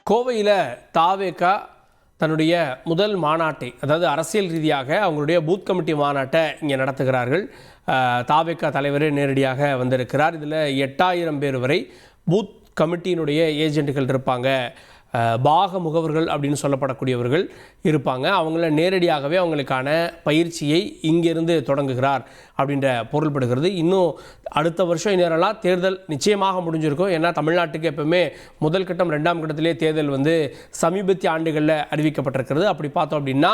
கோவையில் தாவேகா தன்னுடைய முதல் மாநாட்டை, அதாவது அரசியல் ரீதியாக அவங்களுடைய பூத் கமிட்டி மாநாட்டை இங்கே நடத்துகிறார்கள். தாவேகா தலைவரே நேரடியாக வந்திருக்கிறார். இதில் 8000 பேர் வரை பூத் கமிட்டியினுடைய ஏஜென்ட்டுகள் இருப்பாங்க, பாக முகவர்கள் அப்படின்னு சொல்லப்படக்கூடியவர்கள் இருப்பாங்க. அவங்கள நேரடியாகவே அவங்களுக்கான பயிற்சியை இங்கிருந்து தொடங்குகிறார் அப்படின்ற பொருள்படுகிறது. இன்னும் அடுத்த வருஷம் இந்நேரம்லாம் தேர்தல் நிச்சயமாக முடிஞ்சிருக்கும். ஏன்னா தமிழ்நாட்டுக்கு எப்பவுமே முதல் கட்டம் 2ஆம் கட்டத்திலே தேர்தல் சமீபத்திய ஆண்டுகளில் அறிவிக்கப்பட்டிருக்கிறது. அப்படி பார்த்தோம் அப்படின்னா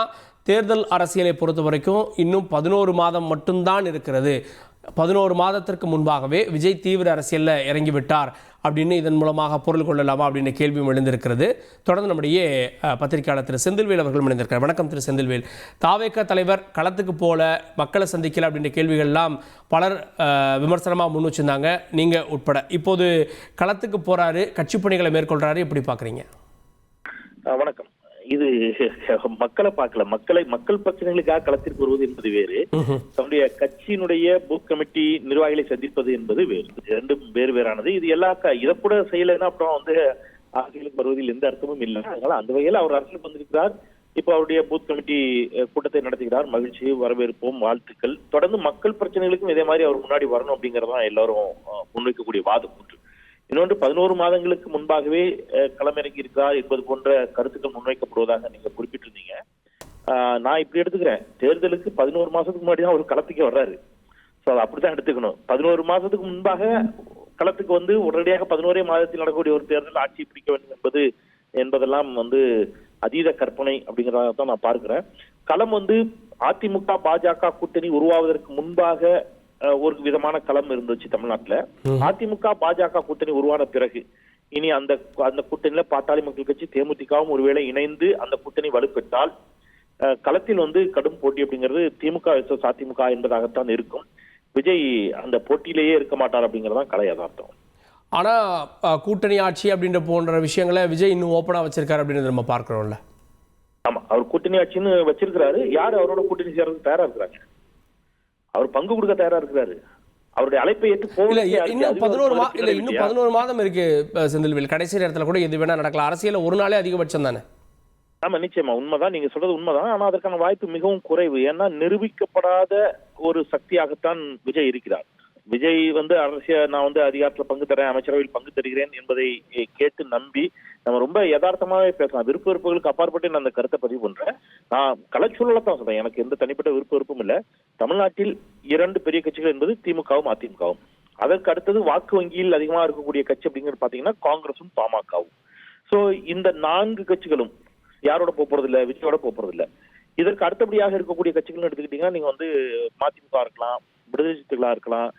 தேர்தல் அரசியலை பொறுத்த வரைக்கும் இன்னும் 11 மாதம் மட்டும்தான் இருக்கிறது. 11 மாதத்திற்கு முன்பாகவே விஜய் தீவிர அரசியலில் இறங்கிவிட்டார் அப்படின்னு இதன் மூலமாக பொருள் கொள்ளலாமா அப்படின்னு கேள்வியும் எழுந்திருக்கிறது. தொடர்ந்து நம்முடைய பத்திரிகையாளர் திரு செந்தில்வேல் அவர்கள் இணைந்திருக்கிறார். வணக்கம் திரு செந்தில்வேல். தாவேகா தலைவர் களத்துக்கு போல, மக்களை சந்திக்கல அப்படின்ற கேள்விகள்லாம் பலர் விமர்சனமாக முன் வச்சிருந்தாங்க, நீங்கள் உட்பட. இப்போது களத்துக்கு போறாரு, கட்சி பணிகளை மேற்கொள்றாரு, எப்படி பார்க்குறீங்க? வணக்கம். இது மக்களை பார்க்கல, மக்கள் பிரச்சனைகளுக்காக களத்திற்கு வருவது என்பது வேறு, தன்னுடைய கட்சியினுடைய பூத் கமிட்டி நிர்வாகிகளை சந்திப்பது என்பது வேறு. இரண்டும் வேறு வேறானது. இது இதை கூட செய்யலைன்னா அப்புறம் அரசியலுக்கு வருவதில் எந்த அர்த்தமும் இல்லை. அதனால அந்த வகையில் அவர் அரசியலுக்கு வந்திருக்கிறார். இப்போ அவருடைய பூத் கமிட்டி கூட்டத்தை நடத்துகிறார். மகிழ்ச்சி, வரவேற்போம், வாழ்த்துக்கள். தொடர்ந்து மக்கள் பிரச்சனைகளுக்கும் இதே மாதிரி அவர் முன்னாடி வரணும் அப்படிங்கறதான் எல்லாரும் முன்வைக்கக்கூடிய வாதம் ஒன்று. இன்னொன்று, 11 மாதங்களுக்கு முன்பாகவே களமிறங்கி இருக்கிறார் என்பது போன்ற கருத்துக்கள் முன்வைக்கப்படுவதாக நீங்க குறிப்பிட்டிருந்தீங்க. நான் இப்படி எடுத்துக்கிறேன், தேர்தலுக்கு 11 மாசத்துக்கு முன்னாடி தான் அவர் களத்துக்கு வர்றாரு. ஸோ அதை அப்படித்தான் எடுத்துக்கணும். 11 மாசத்துக்கு முன்பாக களத்துக்கு உடனடியாக 11 மாதத்தில் நடக்கக்கூடிய ஒரு தேர்தல் ஆட்சி பிடிக்க வேண்டும் என்பதெல்லாம் அதீத கற்பனை அப்படிங்கிறதான் நான் பார்க்கிறேன். களம் அதிமுக பாஜக கூட்டணி உருவாவதற்கு முன்பாக ஒரு விதமான களம் இருந்துச்சு தமிழ்நாட்டுல. அதிமுக பாஜக கூட்டணி உருவான பிறகு இனி அந்த கூட்டணியில பாட்டாளி மக்கள் கட்சி தேமுதிகவும் ஒருவேளை இணைந்து அந்த கூட்டணி வலுப்பெற்றால் களத்தில் கடும் போட்டி அப்படிங்கிறது திமுக அதிமுக என்பதாகத்தான் இருக்கும். விஜய் அந்த போட்டியிலேயே இருக்க மாட்டார் அப்படிங்கறதான் கலை யதார்த்தம். ஆனா கூட்டணி ஆட்சி அப்படின்ற போன்ற விஷயங்களை விஜய் இன்னும் ஓப்பனா வச்சிருக்காரு அப்படின்னு நம்ம பார்க்கிறோம்ல. ஆமா, அவர் கூட்டணி ஆட்சின்னு வச்சிருக்கிறாரு. யாரு அவரோட கூட்டணி சேர்றதுக்கு தயாரா இருக்கிறாங்க? அவர் பங்கு கொடுக்க தயாரா இருக்கிறாரு. அவருடைய அழைப்பை ஏற்று போகல. இன்னும் 11 மாதம் இருக்கு செந்தில்வேல். கடைசி நேரத்துல கூட எது வேணா நடக்கலாம். அரசியல் ஒரு நாளே அதிகபட்சம் தானே? ஆமா, நிச்சயமா உண்மைதான், நீங்க சொல்றது உண்மைதான். ஆனா அதற்கான வாய்ப்பு மிகவும் குறைவு. ஏன்னா நிரூபிக்கப்படாத ஒரு சக்தியாகத்தான் விஜய் இருக்கிறார். விஜய் அரசியல் நான் அதிகாரத்துல பங்கு தரேன், அமைச்சரவையில் பங்கு தருகிறேன் என்பதை கேட்டு நம்பி நம்ம ரொம்ப யதார்த்தமாவே பேசலாம். விருப்ப வெறுப்புகளுக்கு அப்பாற்பட்டு நான் அந்த கருத்தை பதிவு பண்றேன். நான் கலைச்சூழலை தான் சொல்றேன். எனக்கு எந்த தனிப்பட்ட விருப்ப வெறுப்பும் இல்லை. தமிழ்நாட்டில் 2 பெரிய கட்சிகள் என்பது திமுகவும் அதிமுகவும். அதற்கு அடுத்தது வாக்கு வங்கியில் அதிகமா இருக்கக்கூடிய கட்சி அப்படிங்கிறது பாத்தீங்கன்னா காங்கிரசும் பாமகவும். சோ இந்த 4 கட்சிகளும் யாரோட போறது இல்ல, விஜயோட போறது இல்ல. இதற்கு அடுத்தபடியாக இருக்கக்கூடிய கட்சிகள் எடுத்துக்கிட்டீங்கன்னா நீங்க மதிமுக இருக்கலாம், விடுதலை சிறுத்தைகளா இருக்கலாம்,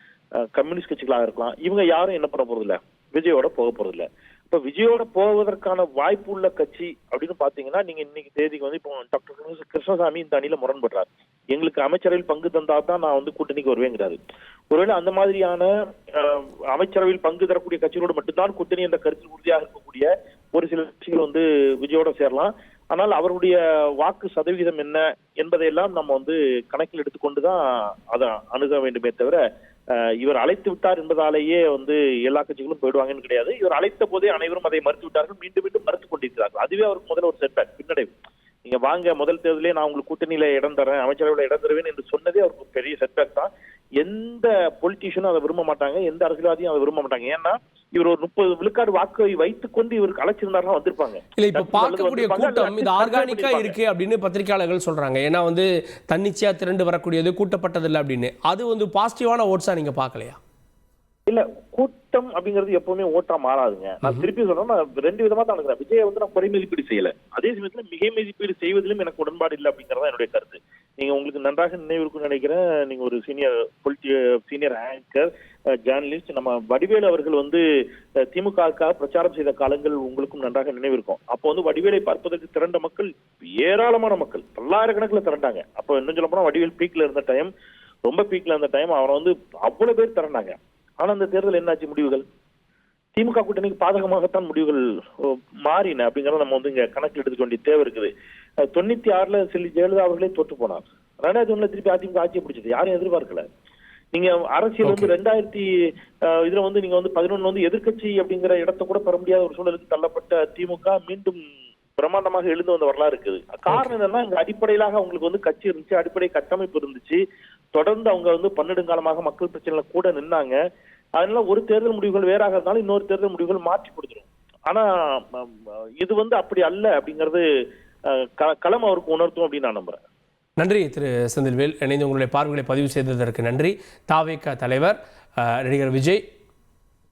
கம்யூனிஸ்ட் கட்சிகளாக இருக்கலாம். இவங்க யாரும் என்ன பண்ண போறது இல்ல, விஜயோட போக போறது இல்ல. இப்ப விஜயோட போவதற்கான வாய்ப்பு உள்ள கட்சி அப்படின்னு பாத்தீங்கன்னா நீங்க இன்னைக்கு தேதிக்கு இப்போ டாக்டர் கிருஷ்ணசாமி இந்த அணியில முரண்படுறாரு. எங்களுக்கு அமைச்சரவையில் பங்கு தந்தா தான் நான் கூட்டணிக்கு வருவேங்கிறாரு. ஒருவேளை அந்த மாதிரியான அமைச்சரவையில் பங்கு தரக்கூடிய கட்சிகளோடு மட்டும்தான் கூட்டணி என்ற கருத்தில் உறுதியாக இருக்கக்கூடிய ஒரு சில கட்சிகள் விஜயோட சேரலாம். ஆனால் அவருடைய வாக்கு சதவீதம் என்ன என்பதையெல்லாம் நம்ம கணக்கில் எடுத்துக்கொண்டுதான் அதை அணுக வேண்டுமே தவிர இவர் அழைத்து விட்டார் என்பதாலேயே எல்லா கட்சிகளும் போயிடுவாங்கன்னு கிடையாது. இவர் அழைத்த போதே அனைவரும் அதை மறுத்து விட்டார்கள், மீண்டும் மீண்டும் மறுத்துக் கொண்டிருக்கிறார்கள். அதுவே அவருக்கு முதல்ல ஒரு செட்பேக், பின்னடைவு. நீங்க வாங்க, முதல் தேர்தலே நான் உங்களுக்கு கூட்டணியில இடம் தரேன், அமைச்சரவையில இடம் தருவேன் என்று சொன்னதே அவருக்கு ஒரு பெரிய செட்பேக் தான். எந்த பொலிட்டீஷியனும் அதை விரும்ப மாட்டாங்க, எந்த அரசியல்வாதியும் அதை விரும்ப மாட்டாங்க. ஏன்னா இவர் ஒரு 30 விழுக்காடு வாக்கை வைத்துக் கொண்டு இவருக்கு அழைச்சிருந்தாருன்னா வந்திருப்பாங்க. இல்ல, இப்ப பார்க்கக்கூடிய கூட்டம் இது ஆர்கானிக்கா இருக்கு அப்படின்னு பத்திரிகையாளர்கள் சொல்றாங்க. ஏன்னா தன்னிச்சையா திரண்டு வரக்கூடியது, கூட்டப்பட்டது இல்லை அப்படின்னு. அது பாசிட்டிவான ஓட்ஸா நீங்க பார்க்கலையா? இல்ல, கூட்டம் அப்படிங்கிறது எப்பவுமே ஓட்டா மாறாதுங்க. நான் திருப்பி சொல்றேன், நான் 2 விதமா தான் நினைக்கிறேன். விஜய் நான் குறை மதிப்பீடு செய்யல, அதே சமயத்துல மிகை மதிப்பீடு செய்வதிலும் எனக்கு உடன்பாடு இல்லை அப்படிங்கறத என்னுடைய கருத்து. நீங்க உங்களுக்கு நன்றாக நினைவு இருக்குன்னு நினைக்கிறேன். நீங்க ஒரு சீனியர் ஆங்கர், ஜேர்னலிஸ்ட், நம்ம வடிவேலு அவர்கள் திமுகவுக்காக பிரச்சாரம் செய்த காலங்கள் உங்களுக்கும் நன்றாக நினைவு இருக்கும். அப்போ வடிவேலை பார்ப்பதற்கு திரண்ட மக்கள், ஏராளமான மக்கள், பல்லாயிரக்கணக்கில் திரண்டாங்க. அப்போ இன்னும் சொல்ல போனா வடிவேல் பீக்ல இருந்த டைம், ரொம்ப பீக்ல இருந்த டைம், அவரை அவ்வளவு பேர் திரண்டாங்க. ஆனா அந்த தேர்தல் என்னாச்சு? முடிவுகள் திமுக கூட்டணிக்கு பாதகமாகத்தான் முடிவுகள் மாறின அப்படிங்கறத நம்ம இங்க கணக்கில் எடுத்துக்க வேண்டிய தேவை இருக்குது. 96ல செல்வி ஜெயலலிதா அவர்களே தோற்று போனார். 2001 திருப்பி அதிமுக ஆட்சியை பிடிச்சது யாரும் எதிர்பார்க்கல. நீங்க அரசியல் வந்து 2000 இதுல வந்து நீங்க வந்து 11 வந்து எதிர்க்கட்சி அப்படிங்கிற இடத்தை கூட பெற முடியாத ஒரு சூழலுக்கு தள்ளப்பட்ட திமுக மீண்டும் பிரம்மாண்டமாக எழுந்து வந்த வரலாறு இருக்குது. காரணம் என்னன்னா, இங்க அடிப்படையிலாக அவங்களுக்கு வந்து கட்சி இருந்துச்சு, அடிப்படை கட்டமைப்பு இருந்துச்சு. தொடர்ந்து அவங்க வந்து பன்னெடுங்காலமாக மக்கள் பிரச்சனைல கூட நின்னாங்க. அதனால ஒரு தேர்தல் முடிவுகள் வேறாக இருந்தாலும் இன்னொரு தேர்தல் முடிவுகள் மாற்றி கொடுத்துரும். ஆனா இது வந்து அப்படி அல்ல அப்படிங்கிறது களம் அவருக்கு உணர்த்தும் அப்படின்னு நான் நம்புறேன். நன்றி திரு செந்தில்வேல், இணைந்து உங்களுடைய பார்வைகளை பதிவு செய்ததற்கு நன்றி. தாவேகா தலைவர் நடிகர் விஜய்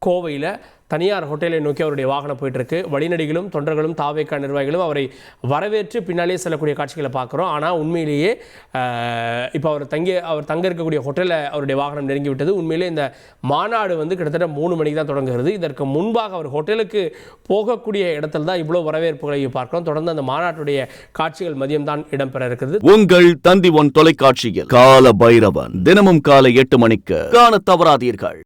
கோவையில் தனியார் ஹோட்டலை நோக்கி அவருடைய வாகனம் போயிட்டு இருக்கு. வழிநடிகளும் தொண்டர்களும் தாவேகா நிர்வாகிகளும் அவரை வரவேற்று பின்னாலே செல்லக்கூடிய காட்சிகளை பார்க்குறோம். ஆனால் உண்மையிலேயே இப்போ அவர் தங்க இருக்கக்கூடிய ஹோட்டலில் அவருடைய வாகனம் நெருங்கி விட்டது. உண்மையிலே இந்த மாநாடு வந்து கிட்டத்தட்ட 3 மணிக்கு தான் தொடங்குகிறது. இதற்கு முன்பாக அவர் ஹோட்டலுக்கு போகக்கூடிய இடத்துல தான் இவ்வளோ வரவேற்புகளை பார்க்கிறோம். தொடர்ந்து அந்த மாநாட்டுடைய காட்சிகள் மதியம் தான் இடம்பெற இருக்கிறது. உங்கள் தந்தி ஒன் தொலைக்காட்சியில் கால பைரவன் தினமும் காலை 8 மணிக்கு காண தவறாதீர்கள்.